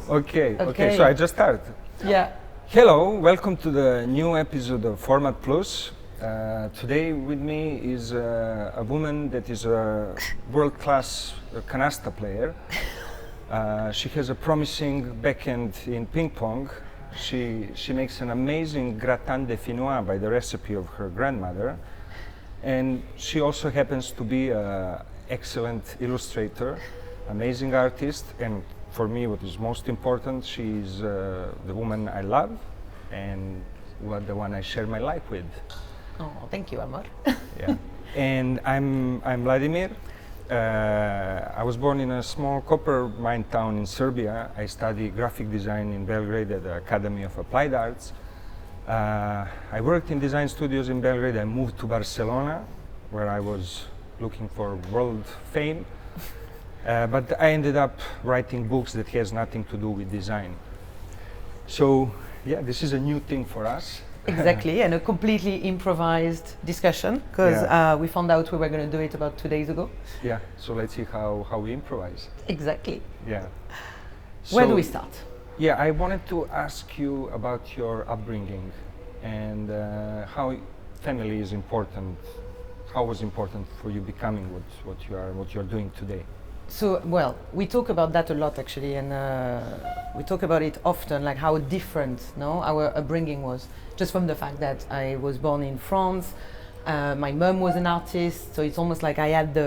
Okay, so I just start. Yeah. Hello, welcome to the new episode of Format Plus. Today with me is a woman that is a world-class canasta player. She has a promising backhand in ping pong. She makes an amazing gratin de finois by the recipe of her grandmother. And she also happens to be an excellent illustrator, amazing artist, and for me what is most important, she is the woman I love and the one I share my life with. Oh, thank you, Amor. Yeah. And I'm Vladimir. I was born in a small copper mine town in Serbia. I studied graphic design in Belgrade at the Academy of Applied Arts. I worked in design studios in Belgrade. I moved to Barcelona, where I was looking for world fame. But I ended up writing books that has nothing to do with design. So, yeah, this is a new thing for us. Exactly, and a completely improvised discussion, because we found out we were going to do it about 2 days ago. Yeah, so let's see how we improvise. Exactly. Yeah. Where do we start? Yeah, I wanted to ask you about your upbringing and how family is important. How was important for you becoming what you are doing today? So, well, we talk about that a lot actually, and we talk about it often, like how different, our upbringing was, just from the fact that I was born in France. My mom was an artist, so it's almost like I had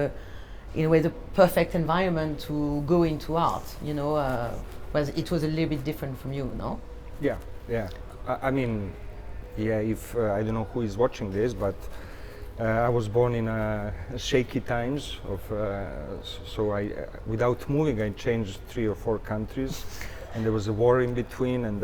in a way, the perfect environment to go into art. Whereas it was a little bit different from you, no? Yeah. I mean, if I don't know who is watching this, but. I was born in shaky times so I without moving I changed 3 or 4 countries, and there was a war in between and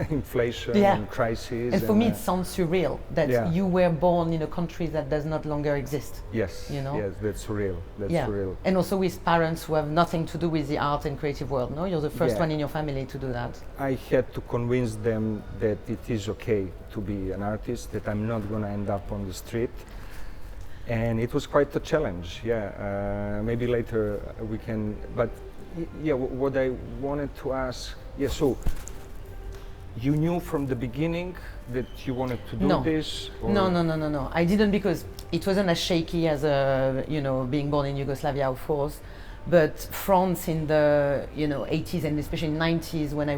inflation and crisis. And for me it sounds surreal that you were born in a country that does not longer exist. Yes, yes, that's surreal. Surreal. And also with parents who have nothing to do with the art and creative world, no? You're the first one in your family to do that. I had to convince them that it is okay to be an artist, that I'm not going to end up on the street. And it was quite a challenge, maybe later we can, but what I wanted to ask, so you knew from the beginning that you wanted to do this? Or? No. I didn't, because it wasn't as shaky as being born in Yugoslavia, of course. But France in the 80s and especially 90s, when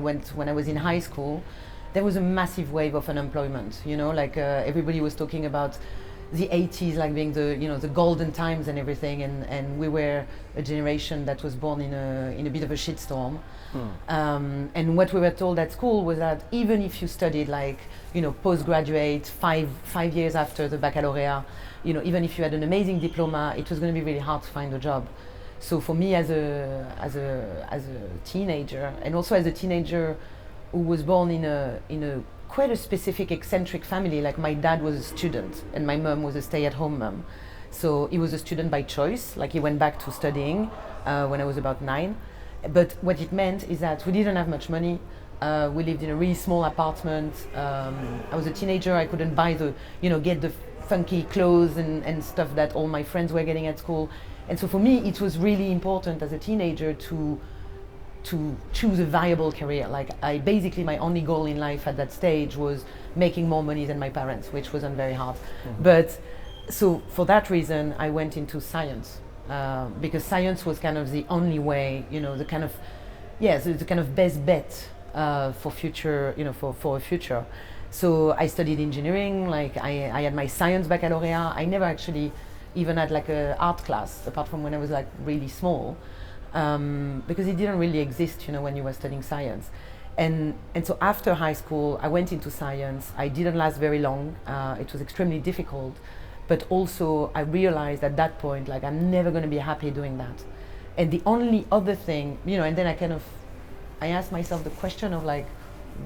I was in high school, there was a massive wave of unemployment. Everybody was talking about the 80s like being the golden times and everything, and we were a generation that was born in a bit of a shitstorm. And what we were told at school was that even if you studied postgraduate 5 years after the baccalaureate, even if you had an amazing diploma, it was going to be really hard to find a job. So for me as a teenager, and also as a teenager who was born in a quite a specific eccentric family, like my dad was a student and my mom was a stay-at-home mom. So he was a student by choice, like he went back to studying when I was about 9. But what it meant is that we didn't have much money. We lived in a really small apartment. I was a teenager, I couldn't buy get the funky clothes and stuff that all my friends were getting at school. And so for me, it was really important as a teenager to choose a viable career. Basically my only goal in life at that stage was making more money than my parents, which wasn't very hard. Mm-hmm. But so for that reason, I went into science because science was kind of the only way, the kind of best bet for future, for a future. So I studied engineering. I had my science baccalaureate. I never actually even had a art class apart from when I was really small. Because it didn't really exist, when you were studying science. And so after high school, I went into science. I didn't last very long. It was extremely difficult. But also, I realized at that point, I'm never going to be happy doing that. And the only other thing, and then I asked myself the question of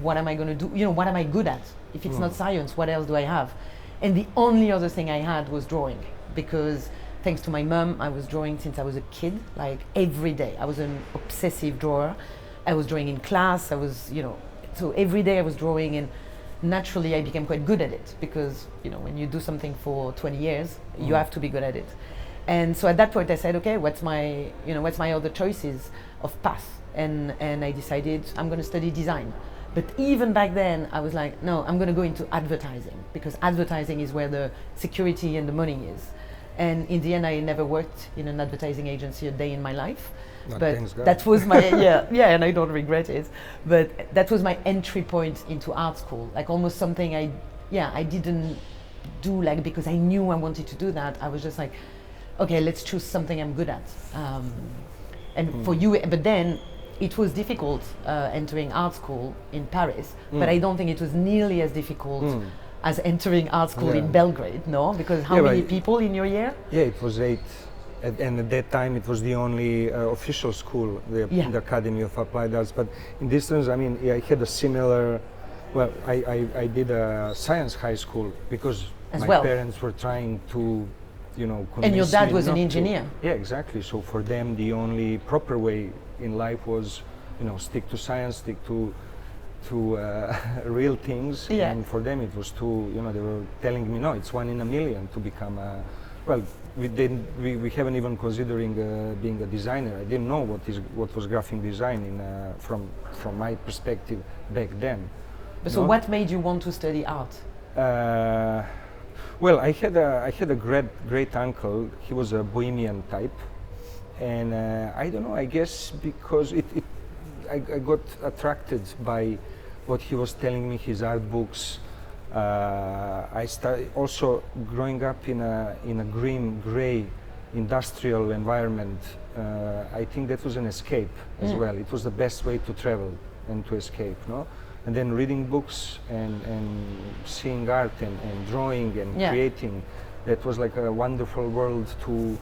what am I going to do? What am I good at? If it's not science, what else do I have? And the only other thing I had was drawing, because thanks to my mom, I was drawing since I was a kid, every day. I was an obsessive drawer. I was drawing in class. So every day I was drawing, and naturally I became quite good at it because, when you do something for 20 years, you have to be good at it. And so at that point I said, okay, what's my other choices of path? And I decided I'm going to study design. But even back then I was like, no, I'm going to go into advertising, because advertising is where the security and the money is. And in the end I never worked in an advertising agency a day in my life. No, But thanks God. that was my and I don't regret it. But that was my entry point into art school, like almost something I didn't do like because I knew I wanted to do that. I was just like, okay, let's choose something I'm good at. For you, but then it was difficult entering art school in Paris, but I don't think it was nearly as difficult as entering art school in Belgrade, no? Because how many people in your year? Yeah, it was 8. And at that time it was the only official school, the Academy of Applied Arts. But in this sense, I mean, I had a similar, well, I did a science high school because my parents were trying to, convince and your dad me was an not engineer. to. Yeah, exactly. So for them, the only proper way in life was, stick to science, stick to real things. Yeah. And for them it was too, they were telling me, no, it's 1 in a million to become a, well, we haven't even considering being a designer. I didn't know what was graphic design from my perspective back then. So what made you want to study art? Well, I had a great uncle. He was a bohemian type, and I don't know. I guess because I got attracted by what he was telling me, his art books. I started also growing up in a gray industrial environment. I think that was an escape as well. It was the best way to travel and to escape, no? And then reading books and seeing art and drawing and creating, that was like a wonderful world to,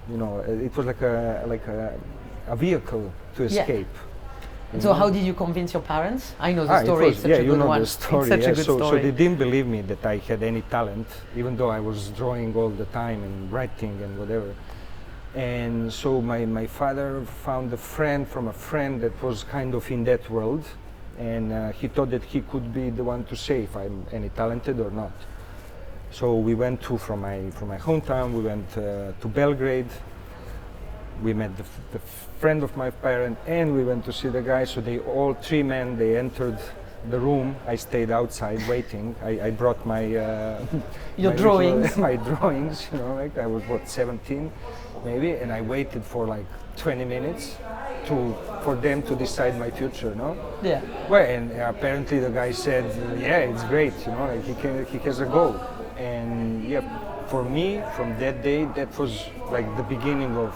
it was like a vehicle to escape. So how did you convince your parents? I know the story. It's such a good one. The story. It's such a good story. So they didn't believe me that I had any talent, even though I was drawing all the time and writing and whatever. And so my father found a friend from a friend that was kind of in that world, and he thought that he could be the one to say if I'm any talented or not. So we went from my hometown. We went to Belgrade. We met the friend of my parent, and we went to see the guy. So all 3 men, they entered the room. I stayed outside waiting. I brought my drawings. My drawings. Like I was 17, maybe, and I waited for like 20 minutes for them to decide my future. No. Yeah. Well, and apparently the guy said, yeah, it's great. Like he has a goal, and for me, from that day, that was like the beginning of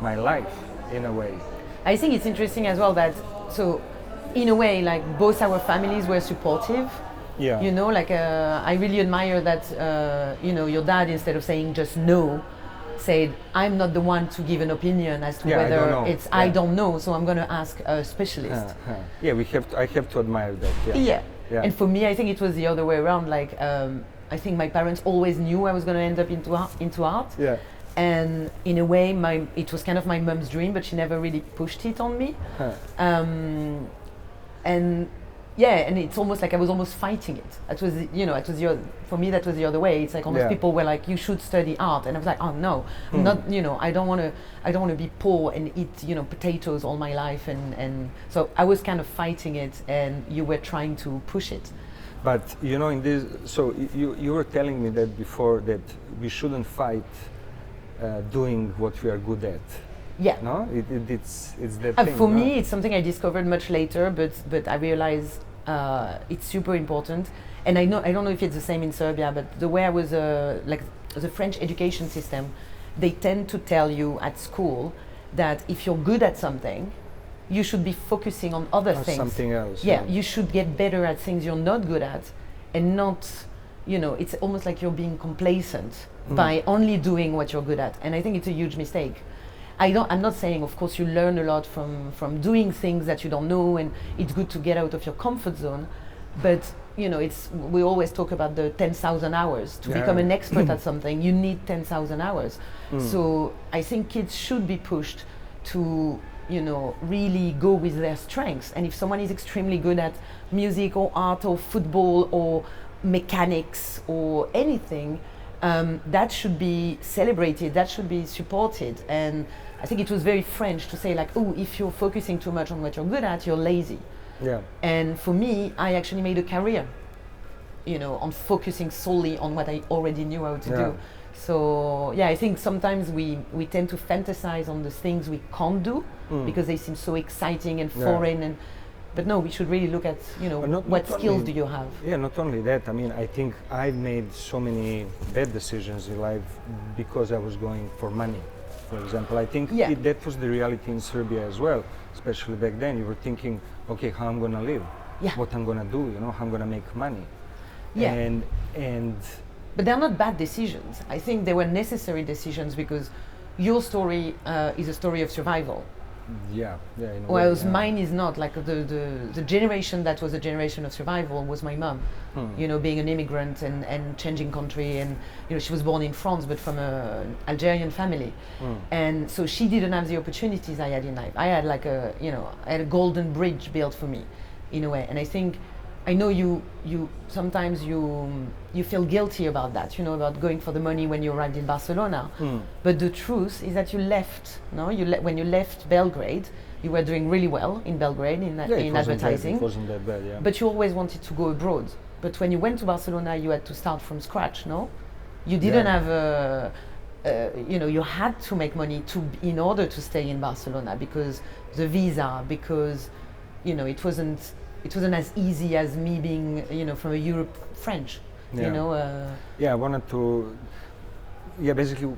my life, in a way. I think it's interesting as well that, so in a way, like both our families were supportive. Yeah. I really admire that, your dad, instead of saying just no, said, I'm not the one to give an opinion as to whether I don't know, so I'm going to ask a specialist. Yeah, I have to admire that. Yeah. And for me, I think it was the other way around. Like, I think my parents always knew I was going to end up into art. Yeah. And in a way, it was kind of my mum's dream, but she never really pushed it on me. And it's almost like I was almost fighting it. For me, that was the other way. It's like almost people were like, you should study art, and I was like, oh no, I'm not. I don't want to be poor and eat potatoes all my life, and so I was kind of fighting it, and you were trying to push it. But in this, so you were telling me that before, that we shouldn't fight doing what we are good at. Yeah. No, it's that thing. For me, it's something I discovered much later, but I realized it's super important. And I don't know if it's the same in Serbia, but the way I was like the French education system, they tend to tell you at school that if you're good at something, you should be focusing on other things. Something else. Yeah, you should get better at things you're not good at, and not, it's almost like you're being complacent by only doing what you're good at. And I think it's a huge mistake. I'm not saying, of course, you learn a lot from doing things that you don't know, and it's good to get out of your comfort zone. But we always talk about the 10,000 hours to become an expert at something. You need 10,000 hours. So I think kids should be pushed to really go with their strengths. And if someone is extremely good at music or art or football or mechanics or anything, that should be celebrated, that should be supported. And I think it was very French to say like, oh, if you're focusing too much on what you're good at, you're lazy. Yeah. And for me, I actually made a career, on focusing solely on what I already knew how to do. So I think sometimes we tend to fantasize on the things we can't do because they seem so exciting and foreign. But no, we should really look at, what skills do you have? Yeah, not only that. I mean, I think I've made so many bad decisions in life because I was going for money. For example, I think that was the reality in Serbia as well, especially back then. You were thinking, okay, how I'm going to live, what I'm going to do, how I'm going to make money. Yeah. But they're not bad decisions. I think they were necessary decisions because your story is a story of survival. Whereas mine is not. Like the generation that was a generation of survival was my mom. Being an immigrant and changing country, and she was born in France but from an Algerian family, and so she didn't have the opportunities I had in life. I had I had a golden bridge built for me, in a way. And I think I know you sometimes you feel guilty about that, about going for the money when you arrived in Barcelona. But the truth is that you left. When you left Belgrade, you were doing really well in Belgrade in advertising. It wasn't that bad, yeah. But you always wanted to go abroad. But when you went to Barcelona, you had to start from scratch. No, you didn't have you had to make money in order to stay in Barcelona because the visa, because it wasn't as easy as me being, from a Europe French, I wanted to, basically,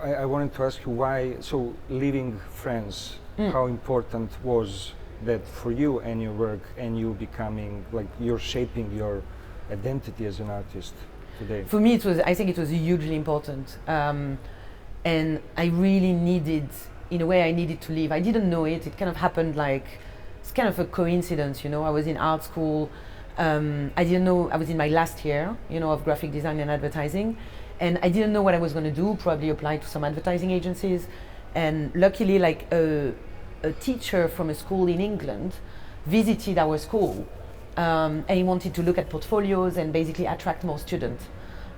I wanted to ask you why, so leaving France, how important was that for you and your work and you becoming, you're shaping your identity as an artist today? For me, I think it was hugely important. And I really needed, in a way, I needed to leave. I didn't know it. It kind of happened it's kind of a coincidence, I was in art school. I didn't know, I was in my last year, of graphic design and advertising. And I didn't know what I was going to do, probably apply to some advertising agencies. And luckily, a teacher from a school in England visited our school. And he wanted to look at portfolios and basically attract more students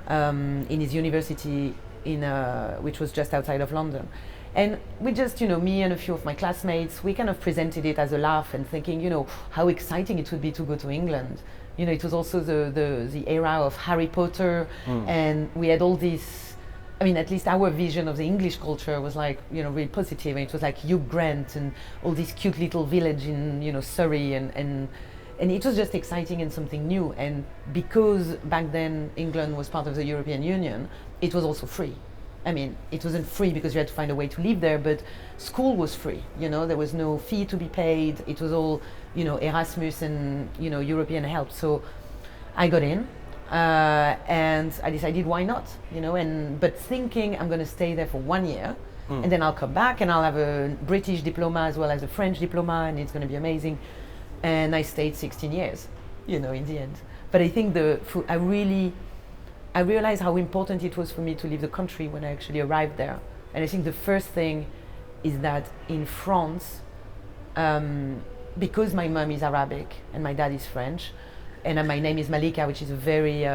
in his university, which was just outside of London. And we just, me and a few of my classmates, we kind of presented it as a laugh and thinking, how exciting it would be to go to England. It was also the era of Harry Potter, and we had all this, at least our vision of the English culture was really positive, and it was like Hugh Grant and all this cute little village in, Surrey, and it was just exciting and something new. And because back then England was part of the European Union, it was also free. It wasn't free because you had to find a way to live there, but school was free. There was no fee to be paid. It was all, Erasmus and, European help. So I got in and I decided why not, but thinking I'm going to stay there for 1 year and then I'll come back and I'll have a British diploma as well as a French diploma and it's going to be amazing. And I stayed 16 years, in the end. But I think I realized how important it was for me to leave the country when I actually arrived there. And I think the first thing is that in France, because my mom is Arabic and my dad is French, and my name is Malika, which is a very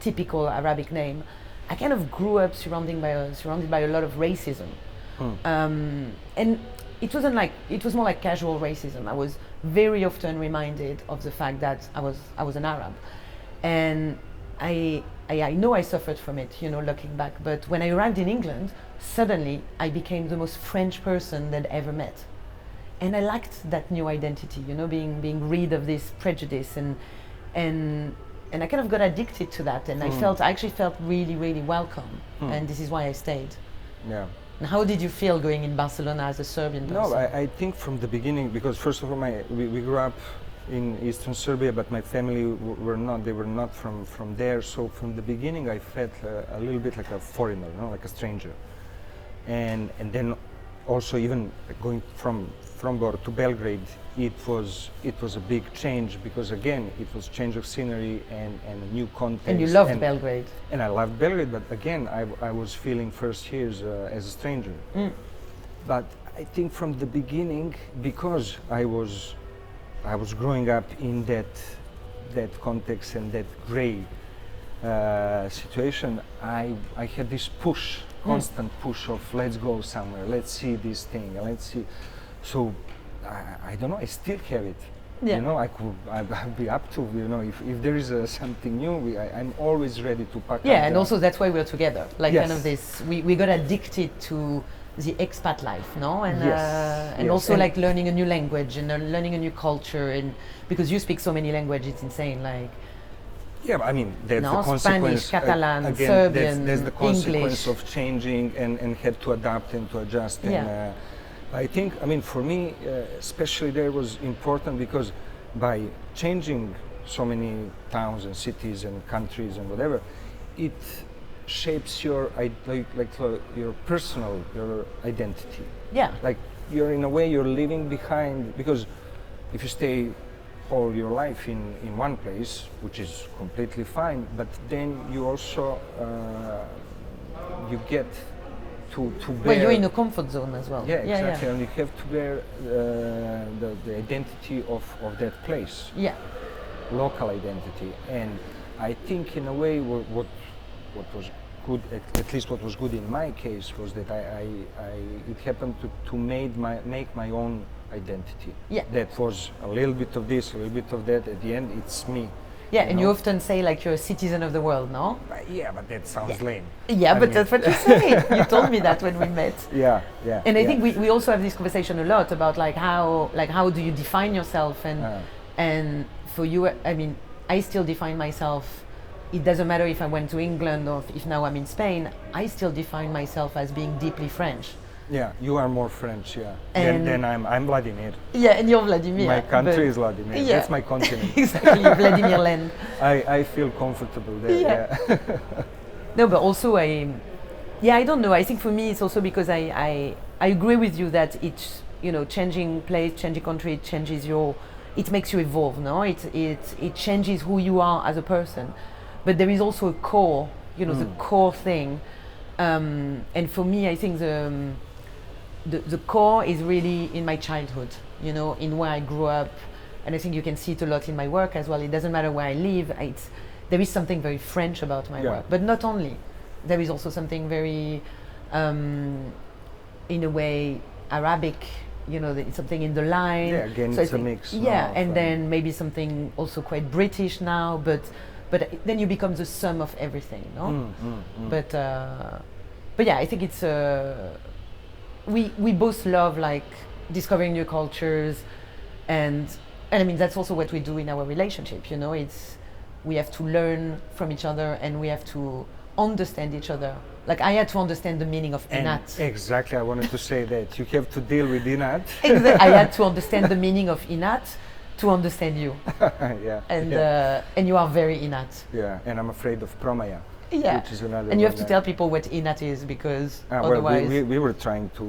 typical Arabic name, I kind of grew up surrounded by a lot of racism. And it was more like casual racism. I was very often reminded of the fact that I was an Arab. And I know I suffered from it, looking back, but when I arrived in England, suddenly I became the most French person they'd ever met. And I liked that new identity, being rid of this prejudice and I kind of got addicted to that, and I actually felt really, really welcome, and this is why I stayed. Yeah. And how did you feel going in Barcelona as a Serbian person? No, I think from the beginning, because first of all, we grew up in Eastern Serbia, but my family were not from there. So from the beginning, I felt a little bit like a foreigner, like a stranger. And then also even going from Bor to Belgrade, it was a big change because again, it was change of scenery and a new context. And you loved Belgrade. And I loved Belgrade, but again, I was feeling first years as a stranger. But I think from the beginning, because I was growing up in that context and that gray situation, I had this push, constant push of let's go somewhere, let's see this thing, let's see. So I don't know, I still have it. Yeah. You know, I'd be up to, you know, if there is something new, I'm always ready to pack up. Yeah, and also that's why we're together. Like Yes. kind of this, we got addicted to the expat life, no? And Yes, and yes. also And- like learning a new language and learning a new culture, and because you speak so many languages, it's insane. Like Yeah, I mean, that's No, the consequence. Spanish, Catalan, again, Serbian, that's the consequence English. of changing and had to adapt and to adjust. And Yeah. I think, I mean, for me, especially there was important because by changing so many towns and cities and countries and whatever, it shapes your your personal, your identity. yeah, Like you're in a way you're leaving behind, because if you stay all your life in one place, which is completely fine, but then you also you get to bear. well, you're in a comfort zone as well. Yeah, exactly, Yeah, and you have to bear the identity of that place, yeah. local identity. And I think in a way what was good, at least what was good in my case, was that it happened to make my own identity. Yeah. That was a little bit of this, a little bit of that. At the end, it's me. Yeah, and you know? often say like you're a citizen of the world, no? Yeah, but that sounds lame. Yeah, I but mean- that's what you say. You told me that when we met. Yeah, yeah. And I yeah. think we also have this conversation a lot about like how do you define yourself, and for you, I mean, I still define myself. It doesn't matter if I went to England or if now I'm in Spain. I still define myself as being deeply French. Yeah, you are more French, yeah. And- Then I'm Vladimir. Yeah, and you're Vladimir. My country but- is Vladimir. Yeah. That's my continent. Exactly, Vladimir land. I feel comfortable there. Yeah. No, but also I don't know. I think for me it's also because I agree with you that it's, you know, changing place, changing country, it changes it makes you evolve, no? It changes who you are as a person. But there is also a core, you know, the core thing. And for me, I think the core is really in my childhood, you know, in where I grew up. And I think you can see it a lot in my work as well. It doesn't matter where I live. There is something very French about my Yeah. work. But not only. There is also something very, in a way, Arabic, you know, it's something in the line. Yeah, again, So I it's a think- mix. Yeah, of, and then maybe something also quite British now, but then you become the sum of everything, no? But yeah, I think it's we both love like discovering new cultures, and I mean that's also what we do in our relationship. You know, we have to learn from each other and we have to understand each other. Like I had to understand the meaning of And inat. exactly, I wanted to say that you have to deal with inat. I had to understand the meaning of inat to understand you, Yeah, and yeah, and you are very inat. yeah. And I'm afraid of promaya, Yeah, which is another. and you have one to tell people what inat is because well, otherwise we were trying to.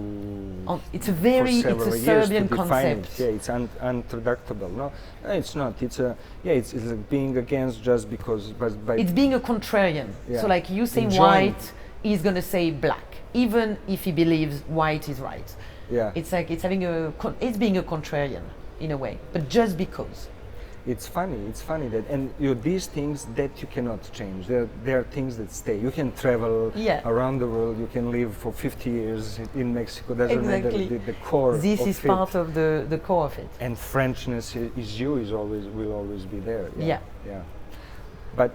it's a for it's several a years Serbian to define concept. It. Yeah, it's untraductible. No, it's not. It's like being against just because. But by It's being a contrarian. Yeah. So like you say Enjoying. white, he's gonna say black, even if he believes white is right. yeah, It's like it's it's being a contrarian in a way, but just because. it's funny. It's funny that these things that you cannot change. There are things that stay. You can travel Yeah. around the world. You can live for 50 years in Mexico. Doesn't Exactly. matter. The core. This of is it. part of the core of it. And Frenchness will always be there. Yeah. Yeah. But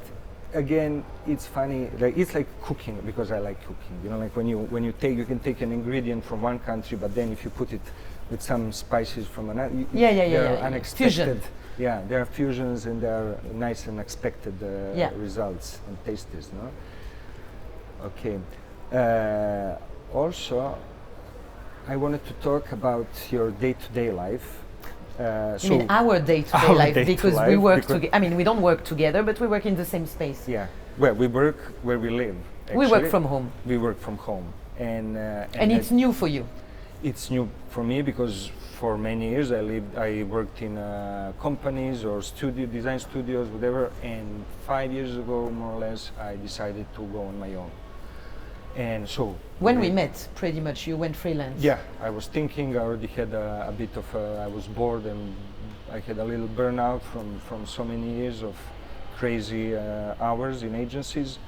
again, it's funny. Like it's like cooking, because I like cooking. You know, like you can take an ingredient from one country, but then if you put it with some spices from another, there are unexpected. Fusion. Yeah, there are fusions and there are nice and unexpected results and tastes. No. Okay. Also, I wanted to talk about your day-to-day life. I mean our day-to-day Our life, day-to-day because life, we work because- together. I mean, we don't work together, but we work in the same space. Yeah. Well, we work where we live. We work actually. from home, We work from home, and it's new for you. it's new for me because for many years I worked in companies or design studios, whatever. And 5 years ago, more or less, I decided to go on my own. And so When we met, pretty much, you went freelance. yeah, I was thinking. I already had a bit of. I was bored and I had a little burnout from so many years of crazy hours in agencies.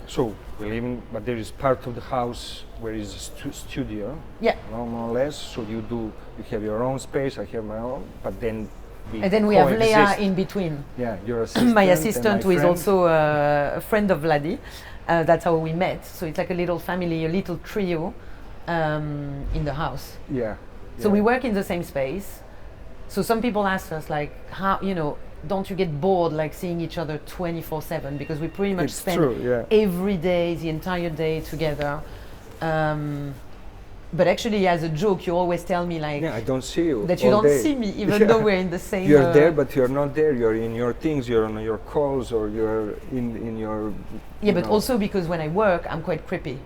So we live in, but there is part of the house where is a studio, Yeah. more or less. So you have your own space, I have my own, but then And then we have Leia coexist. in between. Yeah, your assistant. My and assistant, who is friend. also a friend of Vladi. That's how we met. So it's like a little family, a little trio in the house. Yeah. So yeah. we work in the same space. So some people ask us, like, how, don't you get bored, like, seeing each other 24/7? Because we pretty much It's spend true, yeah. every day, the entire day together. But actually, as a joke, you always tell me, like, Yeah, I don't see you. that you all don't day. see me, even though we're in the same. You're there, but you're not there. You're in your things. You're on your calls, or you're in your. Yeah, but also because when I work, I'm quite creepy.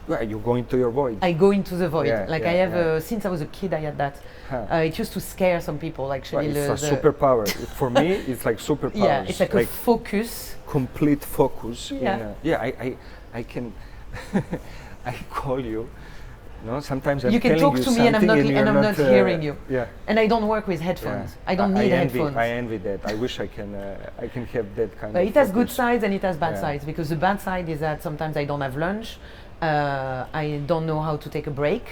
Well, you go into your void. I go into the void. Yeah, like yeah, I have, yeah. since I was a kid, I had that. Huh. It used to scare some people, actually. Well, it's a superpower. For me, it's like superpower. Yeah, it's like a focus. Complete focus. Yeah. I can. I call you. No, sometimes I'm You can telling talk you to me and I'm something not you're hearing you. Yeah. And I don't work with headphones. Yeah. I don't need envy, headphones. I envy that. I wish I can have that kind But of it has good focus. sides and it has bad Yeah. sides, because the bad side is that sometimes I don't have lunch. I don't know how to take a break.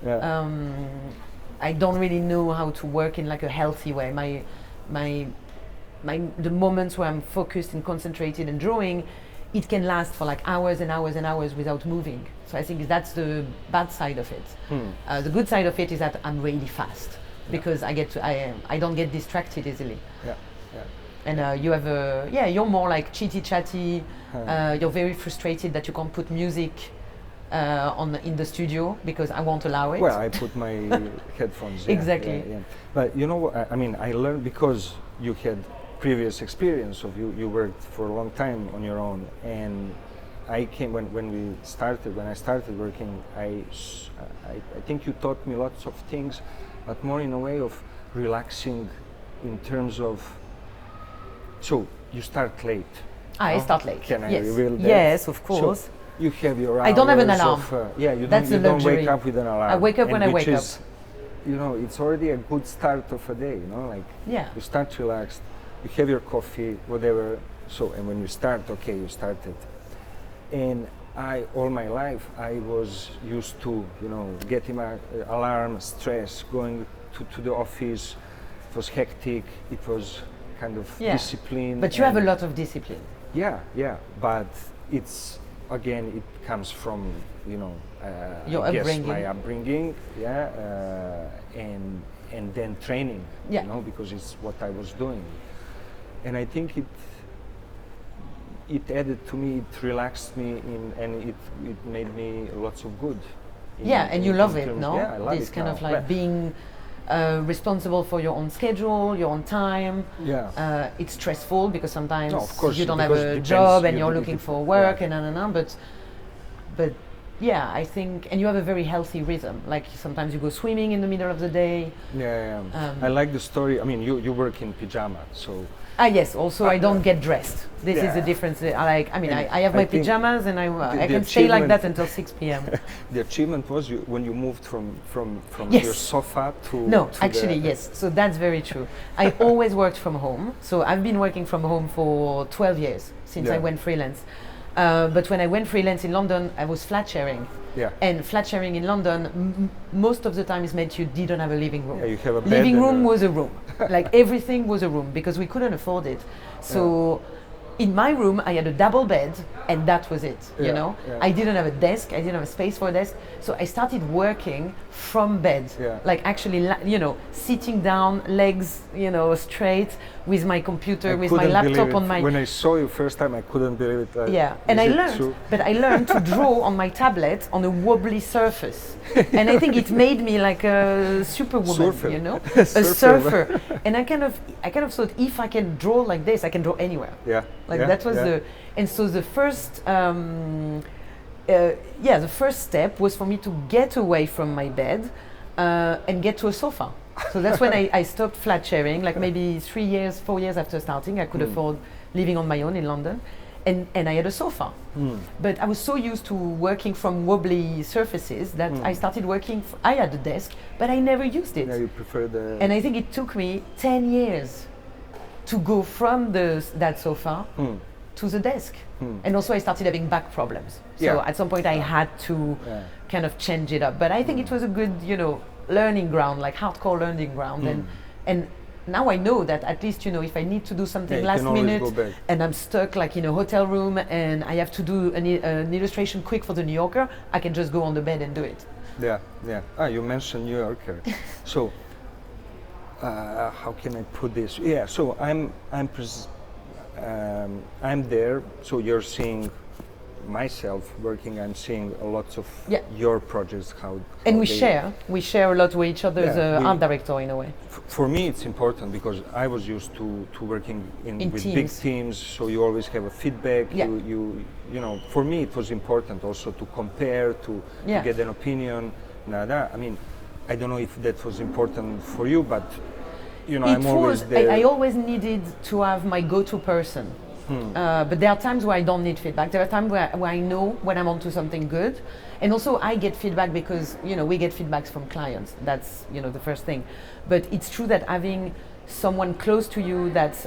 Yeah. I don't really know how to work in like a healthy way. The moments where I'm focused and concentrated and drawing, it can last for like hours and hours and hours without moving. So I think that's the bad side of it. The good side of it is that I'm really fast, because I don't get distracted easily. Yeah. Yeah. And you have you're more like chitty chatty. You're very frustrated that you can't put music in the studio because I won't allow it. Well, I put my headphones. Yeah, Exactly. Yeah, yeah. But you know what? I mean, I learned because you had previous experience of you worked for a long time on your own, and I came when I started working. I think you taught me lots of things, but more in a way of relaxing, in terms of. So you start late. I start late. Can I yes. reveal that? Yes, of course. So you have your hours I don't have an alarm. of, That's you a don't luxury. wake up with an alarm. I wake up when I which wake is, it's already a good start of a day, like Yeah. you start relaxed, you have your coffee, whatever. So, and when you start, okay, you started. And all my life, I was used to, getting my alarm, stress, going to the office. It was hectic. It was kind of discipline. But you have a lot of discipline. Yeah, but it's again, it comes from Your I guess upbringing. my upbringing, and then training, because it's what I was doing, and I think it added to me, it relaxed me, and it made me lots of good. And you love it, no? Yeah, I love this it kind now. of like being responsible for your own schedule, your own time. Yeah. It's stressful because sometimes Of course, you don't have because a it job depends, and you're looking for work and but yeah, I think, and you have a very healthy rhythm. Like sometimes you go swimming in the middle of the day. Yeah. I like the story. I mean, you work in pajama, so. Yes. Also, I don't get dressed. This is the difference. I have my pajamas, and I can stay like that until 6 p.m. The achievement was when you moved from Yes. your sofa to. No, to actually, yes. So that's very true. I always worked from home. So I've been working from home for 12 years since I went freelance. But when I went freelance in London, I was flat sharing. Yeah. And flat sharing in London, most of the time it meant you didn't have a living room. Yeah, you have a bed. Living room was a room. Like everything was a room because we couldn't afford it. So in my room, I had a double bed and that was it, Yeah. I didn't have a desk, I didn't have a space for a desk. So I started working from bed, like actually, sitting down, legs, straight with my computer, with my laptop on my... When I saw you first time, I couldn't believe it. And I learned to draw on my tablet on a wobbly surface. And I think it made me like a superwoman, Surfer. a surfer. And I kind of thought, if I can draw like this, I can draw anywhere. That was and so the first the first step was for me to get away from my bed and get to a sofa. So that's when I stopped flat sharing, like maybe 4 years after starting. I could afford living on my own in London, and I had a sofa. But I was so used to working from wobbly surfaces that I started working, I had a desk, but I never used it. Yeah, you prefer the... And I think it took me 10 years to go from that sofa to the desk. And also I started having back problems. So at some point I had to kind of change it up. But I think it was a good, learning ground, like hardcore learning ground. And now I know that at least, if I need to do something last minute and I'm stuck like in a hotel room and I have to do an illustration quick for the New Yorker, I can just go on the bed and do it. Yeah. You mentioned New Yorker. So how can I put this? Yeah, so I'm there, so you're seeing myself working. I'm seeing lots of your projects. How and we share a lot with each other as art director in a way. For me, it's important because I was used to working with teams. big teams, so you always have a feedback. You know, for me, it was important also to compare, to get an opinion. I mean, I don't know if that was important for you, but I'm always there. I always needed to have my go-to person. But there are times where I don't need feedback. There are times where I know when I'm onto something good. And also I get feedback because, we get feedbacks from clients. That's, the first thing. But it's true that having someone close to you that's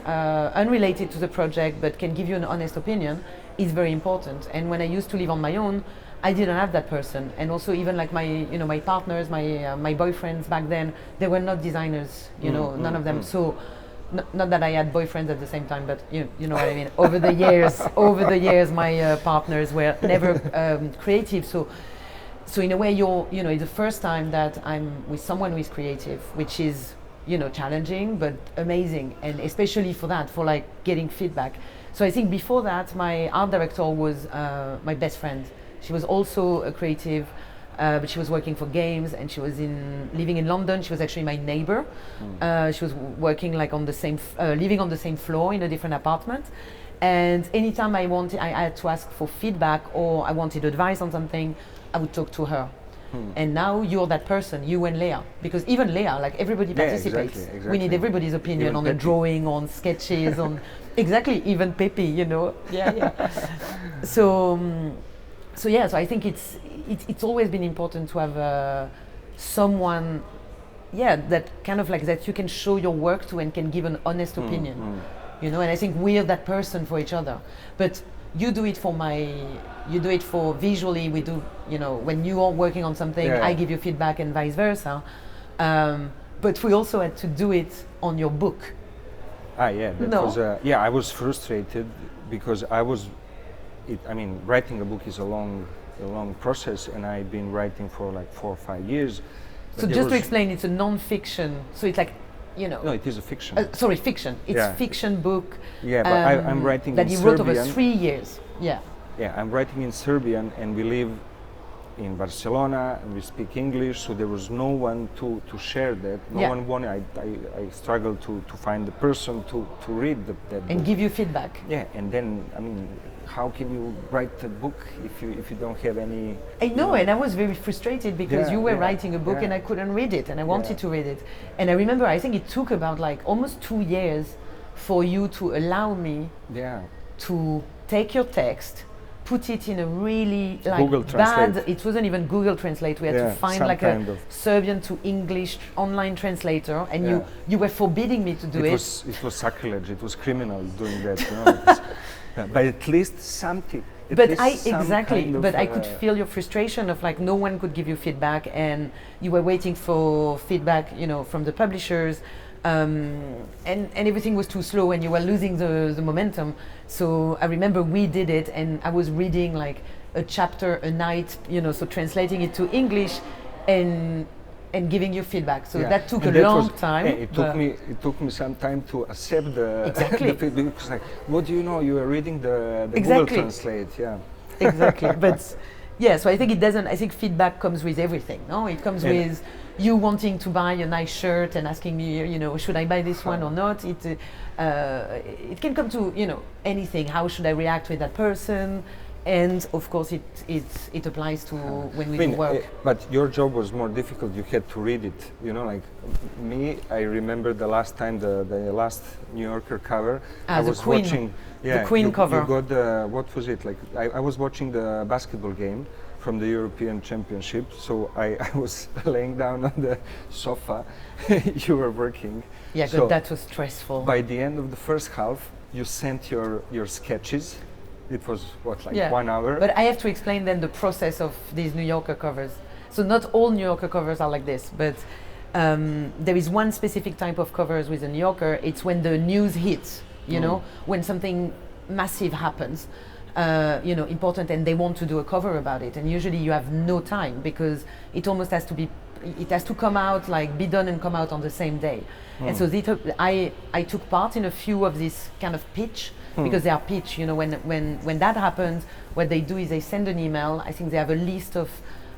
unrelated to the project but can give you an honest opinion is very important. And when I used to live on my own, I didn't have that person. And also even like my partners, my boyfriends back then, they were not designers, none of them. So not that I had boyfriends at the same time, but you know what I mean. Over the years, my partners were never creative. So in a way, it's the first time that I'm with someone who is creative, which is challenging but amazing, and especially for like getting feedback. So I think before that, my art director was my best friend. She was also a creative. But she was working for games, and she was living in London. She was actually my neighbor. She was working like living on the same floor in a different apartment. And anytime I had to ask for feedback or I wanted advice on something, I would talk to her. And now you're that person, you and Leah, because even Leah, like everybody participates. Exactly. We need everybody's opinion even on Pepe. A drawing, on sketches, on even Pepe, So I think it's always been important to have someone, that kind of like that you can show your work to and can give an honest opinion, And I think we're that person for each other. But you do it for visually. We do, when you are working on something, I give you feedback and vice versa. But we also had to do it on your book. I was frustrated because writing a book is a long process, and I've been writing for like 4 or 5 years. So just to explain, it's a non-fiction. So it's like, No, it is a fiction. Fiction. It's fiction book. Yeah, but I'm writing that in you Serbian. wrote over 3 years. Yeah. Yeah, I'm writing in Serbian, and we live in Barcelona, and we speak English, so there was no one to share that. No one wanted. I struggled to find the person to read that and book. Give you feedback. Yeah, and then how can you write a book if you don't have any? I know, and I was very frustrated because you were writing a book and I couldn't read it, and I wanted to read it. And I remember, I think it took about like almost 2 years for you to allow me to take your text, put it in a really Google Translate. It wasn't even Google Translate. We had to find like a Serbian to English online translator, and you were forbidding me to do it. It was sacrilege. It was criminal doing that. But at least something. But I could feel your frustration of like no one could give you feedback, and you were waiting for feedback, from the publishers. And everything was too slow, and you were losing the momentum. So I remember we did it, and I was reading like a chapter a night, so translating it to English and giving you feedback. So that took a long time. It took me some time to accept the feedback. Because like, what do you know? You are reading the Google Translate. Yeah. Exactly. But so I think it doesn't. I think feedback comes with everything. No, it comes with you wanting to buy a nice shirt and asking me, should I buy this one or not? It can come to anything. How should I react with that person? And of course, it applies to when we do work. But your job was more difficult. You had to read it. Like me, I remember the last time the last New Yorker cover. I was watching. The Queen cover. You got what was it like? I was watching the basketball game from the European Championship. So I was laying down on the sofa. You were working. Yeah, So but that was stressful. by the end of the first half, you sent your sketches. It was what, like 1 hour? But I have to explain then the process of these New Yorker covers. So not all New Yorker covers are like this, but there is one specific type of covers with a New Yorker. It's when the news hits, you know, when something massive happens, you know, important, and they want to do a cover about it. And usually you have no time because it almost has to be, it has to come out, like be done and come out on the same day. And so I took part in a few of these kind of pitch, because they are pitch, you know, when that happens, what they do is they send an email. I think they have a list of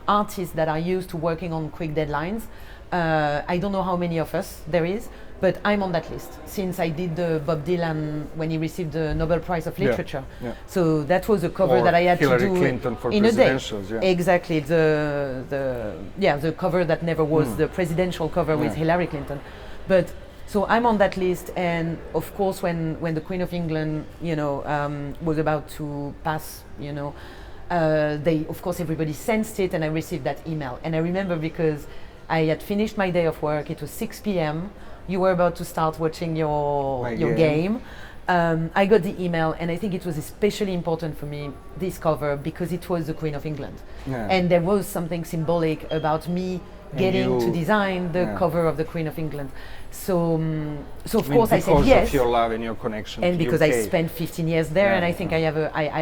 artists that are used to working on quick deadlines. I don't know how many of us there is, but I'm on that list since I did the Bob Dylan when he received the Nobel Prize of Literature. Yeah. So that was a cover Or that I had Hillary to do Clinton for in a day. presidentials, yeah. Exactly, the cover that never was the presidential cover with Hillary Clinton. But so I'm on that list, and of course when the Queen of England, you know, was about to pass, you know, they, of course, everybody sensed it, and I received that email. And I remember because I had finished my day of work. It was 6 p.m. You were about to start watching your game. I got the email, and I think it was especially important for me, this cover, because it was the Queen of England. Yeah. And there was something symbolic about me getting to design the cover of the Queen of England. So, of course I said yes. Because of your love and your connection and to because UK. I spent 15 years there, and I think I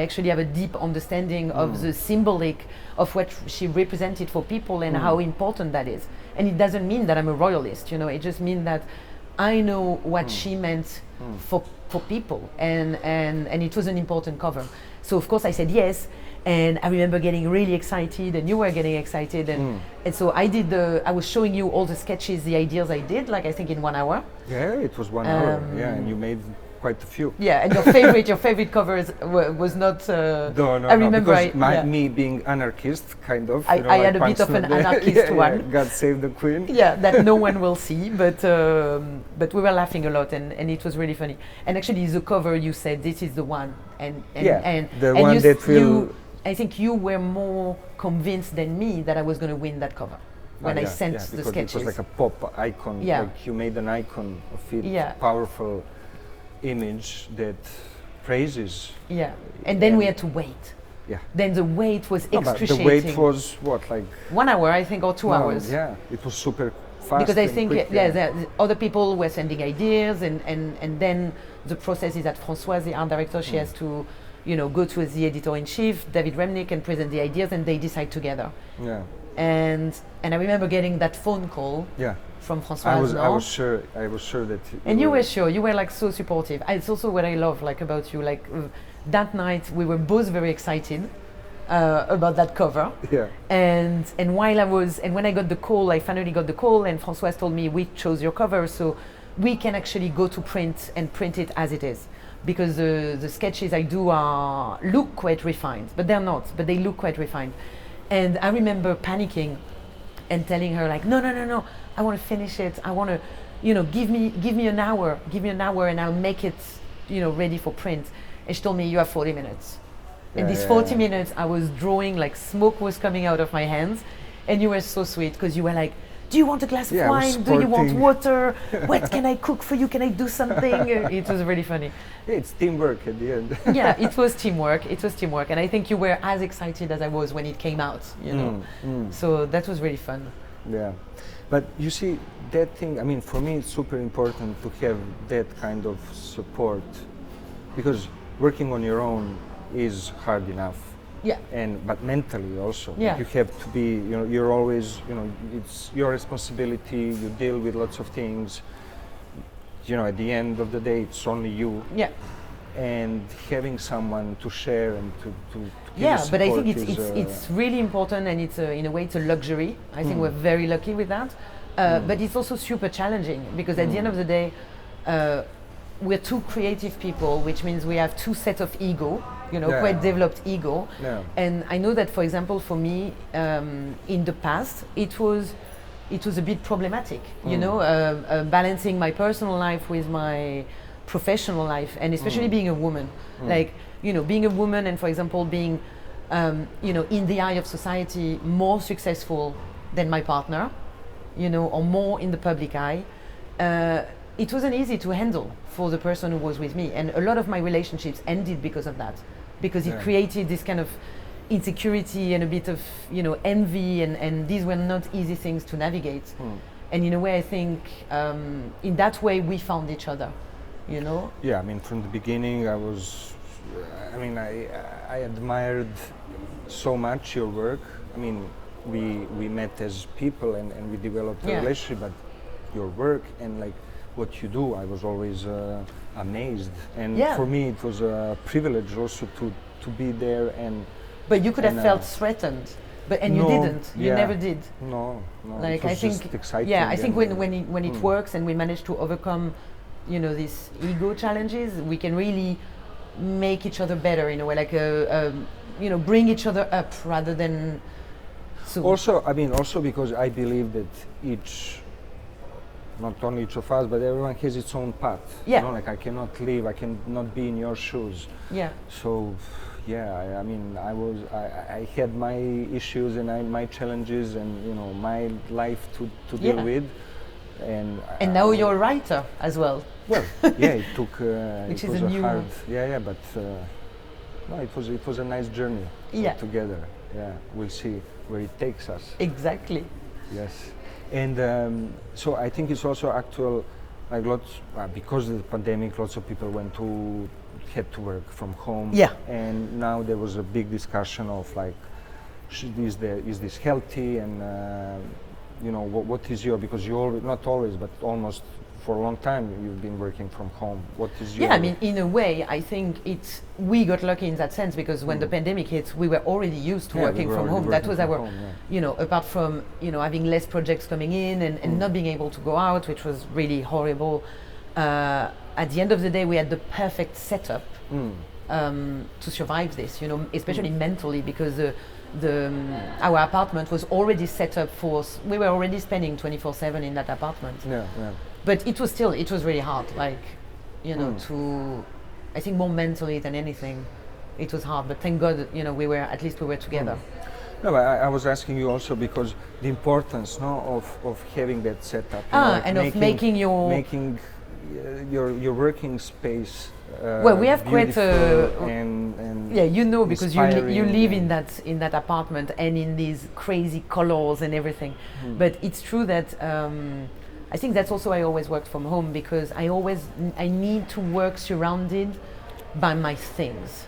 actually have a deep understanding of the symbolic of what she represented for people and how important that is. And it doesn't mean that I'm a royalist, you know. It just means that I know what she meant for people, and it was an important cover. So of course I said yes. And I remember getting really excited, and you were getting excited, and so I was showing you all the sketches, the ideas I did, like I think in 1 hour. Yeah, it was 1 hour. Yeah, and you made quite a few. Yeah, and your favorite covers was not. No, I remember because me being anarchist, kind of. I had a bit of an anarchist one. Yeah, God save the Queen. Yeah, that no one will see, but we were laughing a lot, and it was really funny. And actually, the cover, you said this is the one, and the one that will. I think you were more convinced than me that I was going to win that cover when I sent the sketches. It was like a pop icon. Yeah. Like you made an icon of it. Yeah. Powerful image that praises. Yeah. And then we had to wait. Yeah. Then the wait was But excruciating. the wait was what, like 1 hour, I think, or 2 hours. Yeah, it was super fast. Because I and think quick, the other people were sending ideas, and then the process is that Françoise, the art director, she has to, you know, go to the editor-in-chief, David Remnick, and present the ideas, and they decide together. Yeah. And I remember getting that phone call from Françoise. I was sure that. And you were sure. You were like so supportive. It's also what I love like about you. Like that night, we were both very excited about that cover. Yeah. And when I got the call, I finally got the call, and Françoise told me we chose your cover, so we can actually go to print and print it as it is. Because the sketches I do look quite refined, but they're not, but they look quite refined. And I remember panicking and telling her like, no, I want to finish it. I want to, you know, give me an hour, and I'll make it, you know, ready for print. And she told me, you have 40 minutes. And these 40 minutes, I was drawing, like smoke was coming out of my hands. And you were so sweet, because you were like, do you want a glass of wine? Do you want water? What can I cook for you? Can I do something? It was really funny. It's teamwork at the end. Yeah, it was teamwork. And I think you were as excited as I was when it came out, you know. So that was really fun. Yeah. But you see, that thing, I mean, for me, it's super important to have that kind of support, because working on your own is hard enough. Yeah. But mentally also. Yeah. Like you have to be, you know, you're always, you know, it's your responsibility, you deal with lots of things. You know, at the end of the day, it's only you. Yeah. And having someone to share and to give yeah, you but I think support it's really important, and it's in a way it's a luxury. I think we're very lucky with that. But it's also super challenging, because at the end of the day, we're two creative people, which means we have two sets of ego, you know, quite developed ego. Yeah. And I know that, for example, for me, in the past, it was a bit problematic, you know, balancing my personal life with my professional life, and especially being a woman. Like, you know, being a woman and, for example, being in the eye of society, more successful than my partner, or more in the public eye. It wasn't easy to handle for the person who was with me, and a lot of my relationships ended because of that, because it created this kind of insecurity and a bit of envy, and these were not easy things to navigate. And in a way, I think in that way we found each other. Yeah, I mean, from the beginning, I admired so much your work. I mean, we met as people and we developed a relationship, but your work and like what you do, I was always amazed. And for me, it was a privilege also to be there. But you could have felt threatened, you didn't. You never did. No. Like, it was I think, just exciting. yeah, I think when it works and we manage to overcome, these ego challenges, we can really make each other better in a way, like bring each other up rather than. Also because I believe that not only each of us, but everyone has its own path. Yeah. Like I cannot be in your shoes. Yeah. So, yeah, I had my issues and my challenges and my life to deal with. And now you're a writer as well. Well, yeah, it took. Which it is was a new. Hard. Yeah, but no, it was a nice journey together. Yeah, we'll see where it takes us. Exactly. Yes, and so I think it's also actual. Like because of the pandemic, lots of people had to work from home. Yeah. And now there was a big discussion of like, is this healthy and. What is because you not always, but almost for a long time you've been working from home. What is your? Yeah, I mean, in a way, I think we got lucky in that sense because when the pandemic hit, we were already used to working from home. That was our, apart from having less projects coming in and not being able to go out, which was really horrible. At the end of the day, we had the perfect setup to survive this. Especially mentally because. Our apartment was already set up we were already spending 24/7 in that apartment. Yeah. But it was really hard, like, I think more mentally than anything, it was hard, but thank God, we were together. No, but I was asking you also because the importance of having that setup. And of making your working space well, we have quite a because you live in that apartment and in these crazy colors and everything. But it's true that I think that's also I always worked from home because I need to work surrounded by my things,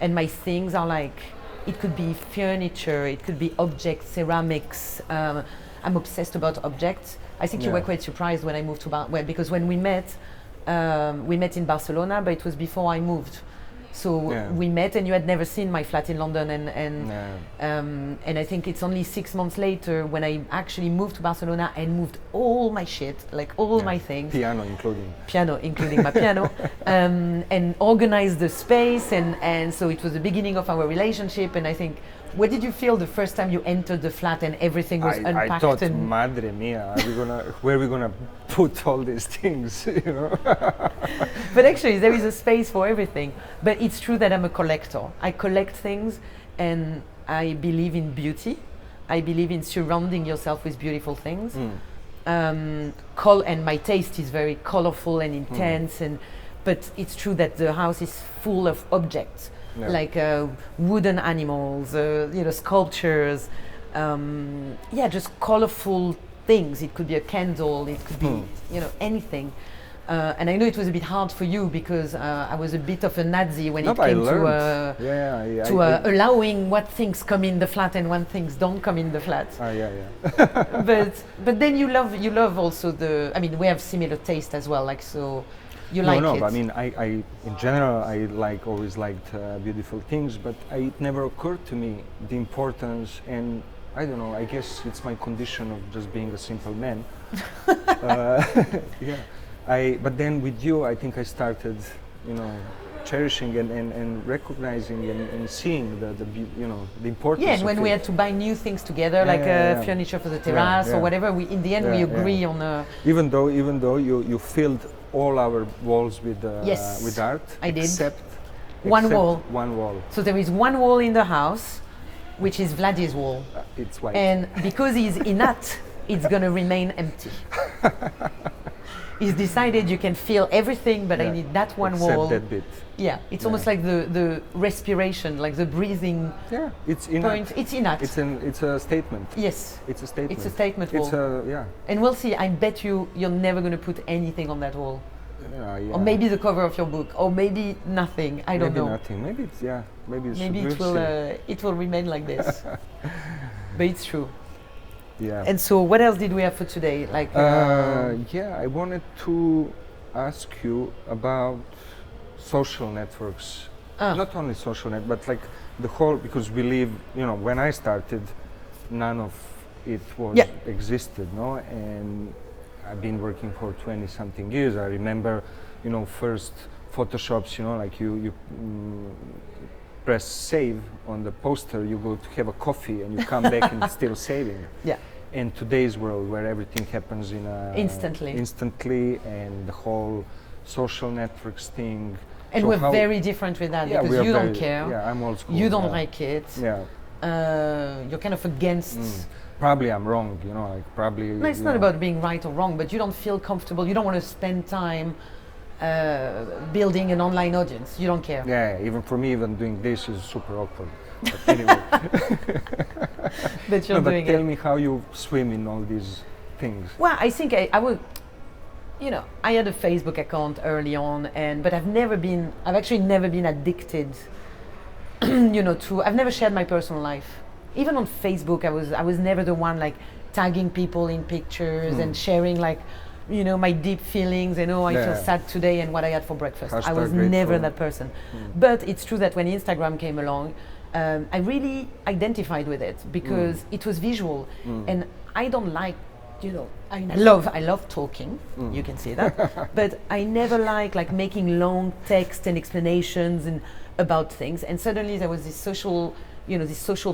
and my things are like it could be furniture, it could be objects, ceramics. I'm obsessed about objects. I think you were quite surprised when I moved to because when we met in Barcelona, but it was before I moved. So we met, and you had never seen my flat in London, and I think it's only 6 months later when I actually moved to Barcelona and moved all my shit, like all my things, piano including my piano, and organized the space, and so it was the beginning of our relationship. And I think, what did you feel the first time you entered the flat and everything was unpacked? I thought, madre mia, where are we gonna put all these things, But actually, there is a space for everything. But it's true that I'm a collector. I collect things, and I believe in beauty. I believe in surrounding yourself with beautiful things. And my taste is very colorful and intense. But it's true that the house is full of objects. Like wooden animals, sculptures, just colorful things. It could be a candle, it could be, anything. And I know it was a bit hard for you because I was a bit of a Nazi when it came to allowing what things come in the flat and what things don't come in the flat. But then you love also we have similar taste as well, like so. You like it? I mean, I in general, always liked beautiful things, but it never occurred to me the importance, and I don't know, I guess it's my condition of just being a simple man. But then with you, I think I started, cherishing and recognizing and seeing the importance. Yeah, and when we had to buy new things together, furniture for the terrace or whatever, we agree on. Even though you filled all our walls with art, I did. except One wall. One wall. So there is one wall in the house, which is Vladi's wall. It's white. And because he's inert, it's going to remain empty. He's decided you can feel everything, but I need that one Except wall. that bit. Yeah, it's almost like the respiration, like the breathing it's point. It's inert. It's a statement. Yes. It's a statement. It's a statement wall. It's a, And we'll see, I bet you're never going to put anything on that wall. Yeah. Or maybe the cover of your book, or maybe nothing. I don't know. Maybe nothing. Maybe it's Maybe it will remain like this. But it's true. Yeah. And so, what else did we have for today? Like, I wanted to ask you about social networks. Not only social net, but like the whole, because we live, when I started, none of it was existed, no? And I've been working for 20 something years. I remember, first Photoshops, like you press save on the poster, you go to have a coffee and you come back and it's still saving. Yeah. In today's world where everything happens instantly, and the whole social networks thing. And so we're very different with that, because you don't care. Yeah, I'm old school. You don't like it. Yeah. You're kind of against. Probably I'm wrong, probably. No, it's not about being right or wrong, but you don't feel comfortable. You don't want to spend time building an online audience. You don't care. Yeah, even for me, even doing this is super awkward. But anyway. But you're doing it. Tell me how you swim in all these things. Well, I think I would. I had a Facebook account early on, but I've actually never been addicted. I've never shared my personal life. Even on Facebook, I was never the one like tagging people in pictures and sharing like, my deep feelings and I feel sad today and what I had for breakfast. I was never that person. But it's true that when Instagram came along, I really identified with it because it was visual, and I don't like, I love talking. You can see that, but I never like making long text and explanations and about things. And suddenly there was this social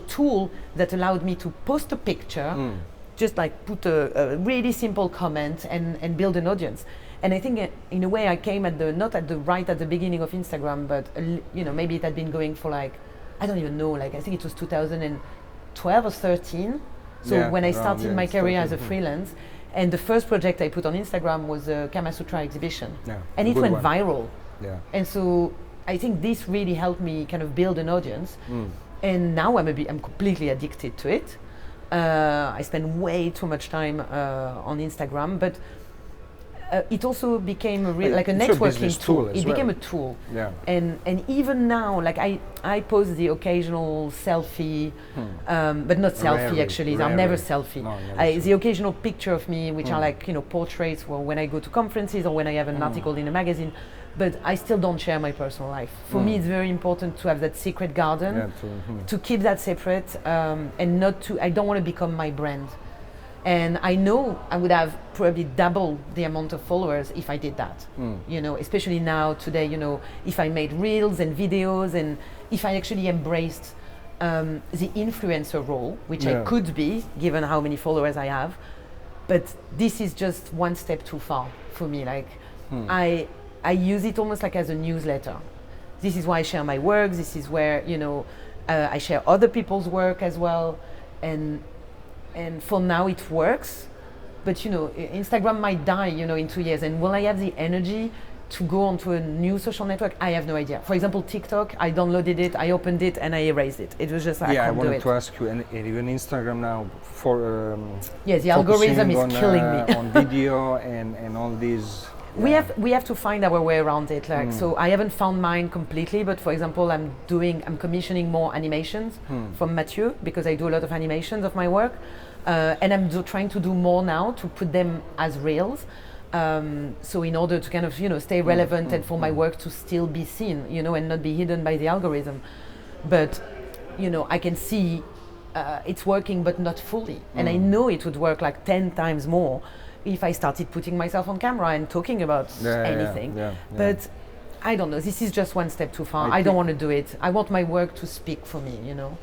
tool that allowed me to post a picture, just like put a really simple comment and build an audience. And I think in a way I came not at the beginning of Instagram, but maybe it had been going for like, I don't even know, like I think it was 2012 or 13. So when I started my career as a freelance, and the first project I put on Instagram was a Kama Sutra exhibition, and it went viral. Yeah. And so I think this really helped me kind of build an audience. And now I'm completely addicted to it. I spend way too much time on Instagram, but it also became a networking tool. It became a tool. Yeah. And even now, like I post the occasional selfie, but not selfie actually. I'm never selfie. No, the occasional picture of me, which are like portraits, when I go to conferences or when I have an article in a magazine. But I still don't share my personal life. For me, it's very important to have that secret garden, to keep that separate, and I don't want to become my brand. And I know I would have probably doubled the amount of followers if I did that. Especially now, today, if I made reels and videos, and if I actually embraced the influencer role, which I could be, given how many followers I have. But this is just one step too far for me. Like, I use it almost like as a newsletter. This is why I share my work. This is where, I share other people's work as well. And for now it works. But, Instagram might die, in 2 years. And will I have the energy to go onto a new social network? I have no idea. For example, TikTok, I downloaded it, I opened it, and I erased it. It was just like, I wanted to ask you, and even Instagram now, for the algorithm is killing me. On video and all these. We have to find our way around it. So I haven't found mine completely, but for example, I'm commissioning more animations from Mathieu, because I do a lot of animations of my work, and I'm trying to do more now to put them as reels. So in order to kind of stay relevant and for my work to still be seen, and not be hidden by the algorithm. But I can see it's working, but not fully, and I know it would work like 10 times more if I started putting myself on camera and talking about anything. But I don't know, this is just one step too far. I don't want to do it. I want my work to speak for me,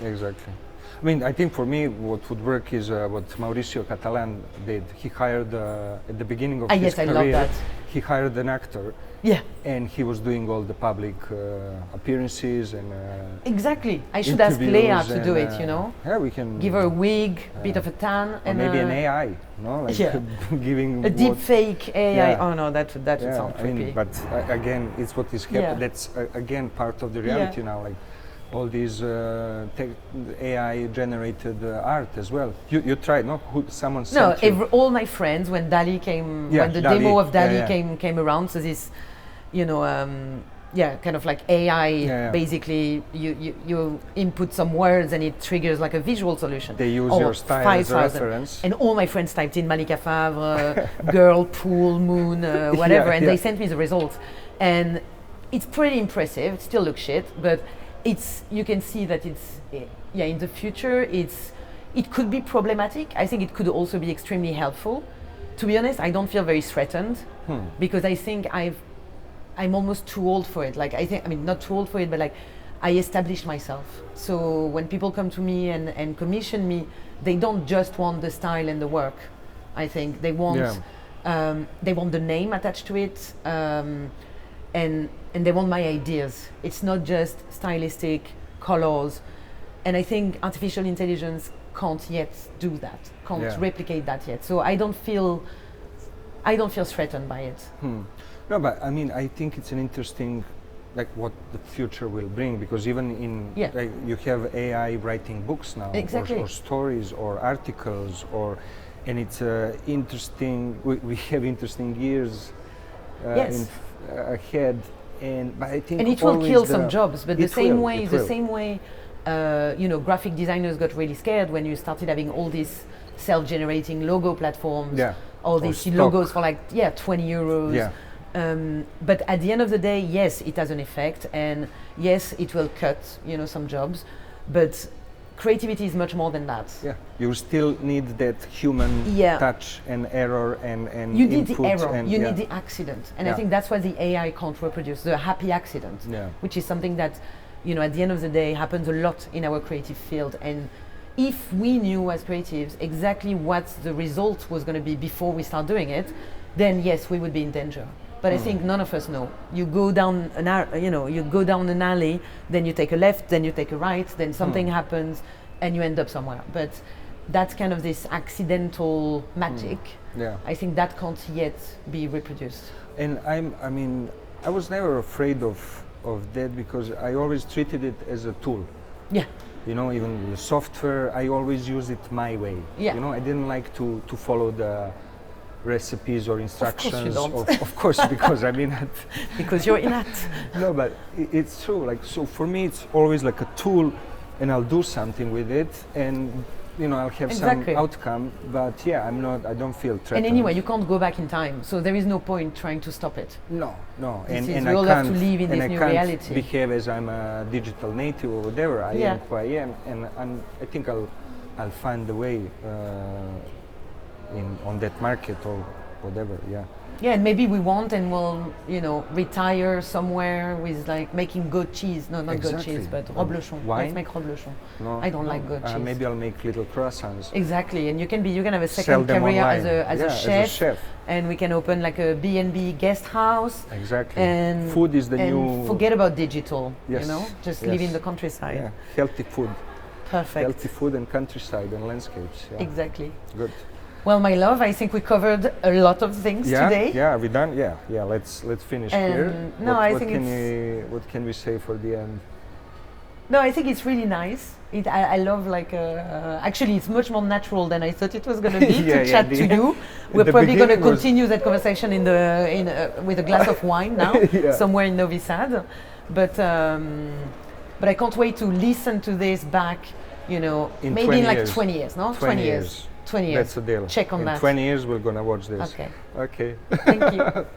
Exactly. I mean, I think for me what would work is what Mauricio Catalan did. He hired, at the beginning of his career, I love that. he hired an actor, Yeah. and he was doing all the public appearances and Exactly. I should ask Leia to do it, you know? Yeah, we can Give her a wig, bit of a tan, or and maybe an AI, no? Like yeah. giving a deep fake AI. Yeah. Oh no, that would sound I mean, creepy. but again, it's what is happening. Yeah. That's again part of the reality now. Like all these AI generated art as well. You tried, no? Someone No, sent you. all my friends, when DALL-E came, Yeah, when the DALL-E, demo of DALL-E yeah. came around, so this, you know, kind of like AI. Yeah. Basically, you input some words and it triggers like a visual solution. They use Or your style as a 5,000. reference. And all my friends typed in Malika Favre, girl, pool, moon, whatever, and they sent me the results. And it's pretty impressive. It still looks shit, but you can see that in the future, it could be problematic. I think it could also be extremely helpful. To be honest, I don't feel very threatened because I think I'm almost too old for it. Like not too old for it, but like I established myself. So when people come to me and commission me, they don't just want the style and the work. I think they want the name attached to it, and they want my ideas. It's not just stylistic colors, and I think artificial intelligence can't yet do that, can't replicate that yet. So I don't feel threatened by it. No, but I mean, I think it's an interesting, like what the future will bring, because even in like, you have AI writing books now, or stories, or articles, and it's interesting. We have interesting years ahead. But I think it will kill some jobs, but the same way, graphic designers got really scared when you started having all these self-generating logo platforms, all these logos for like 20 euros. Yeah. But at the end of the day, yes, it has an effect, and yes, it will cut, some jobs, but creativity is much more than that. Yeah, you still need that human touch and error and you need input the error, and you need the accident, and I think that's what the AI can't reproduce, the happy accident, which is something that, at the end of the day happens a lot in our creative field. And if we knew as creatives exactly what the result was going to be before we start doing it, then yes, we would be in danger. But I think none of us know. You go down an alley, then you take a left, then you take a right, then something happens, and you end up somewhere. But that's kind of this accidental magic. I think that can't yet be reproduced. And I was never afraid of that, because I always treated it as a tool. Yeah. Even the software, I always use it my way. Yeah. I didn't like to follow the recipes or instructions. Of course, because because you're in that. No, but it's true. Like, so for me, it's always like a tool, and I'll do something with it, and I'll have some outcome. But I don't feel threatened. And anyway, you can't go back in time, so there is no point trying to stop it. No. And we all have to live in this new reality. I can't behave as I'm a digital native or whatever. I am who I am, and I think I'll find a way. On that market or whatever, Yeah, and maybe we want, and we'll, retire somewhere with like making goat cheese. No, not goat cheese, but reblochon. Let's make reblochon. No, I don't like goat cheese. Maybe I'll make little croissants. Exactly, and you can have a second career as a chef, and we can open like a B&B guest house. Exactly. And food is the new. Forget about digital. Yes. Just live in the countryside. Yeah, healthy food. Perfect. Healthy food and countryside and landscapes. Yeah. Exactly. Good. Well, my love, I think we covered a lot of things today. Yeah, are we done? Yeah. Let's finish here. No, what can we say for the end? No, I think it's really nice. I love actually it's much more natural than I thought it was going to be to chat to you. We're probably going to continue that conversation with a glass of wine now, somewhere in Novi Sad. But I can't wait to listen to this back. Maybe in like 20 years, no? 20 years. 20 years. That's the deal. Check on that. In 20 years, we're going to watch this. Okay. Okay. Thank you.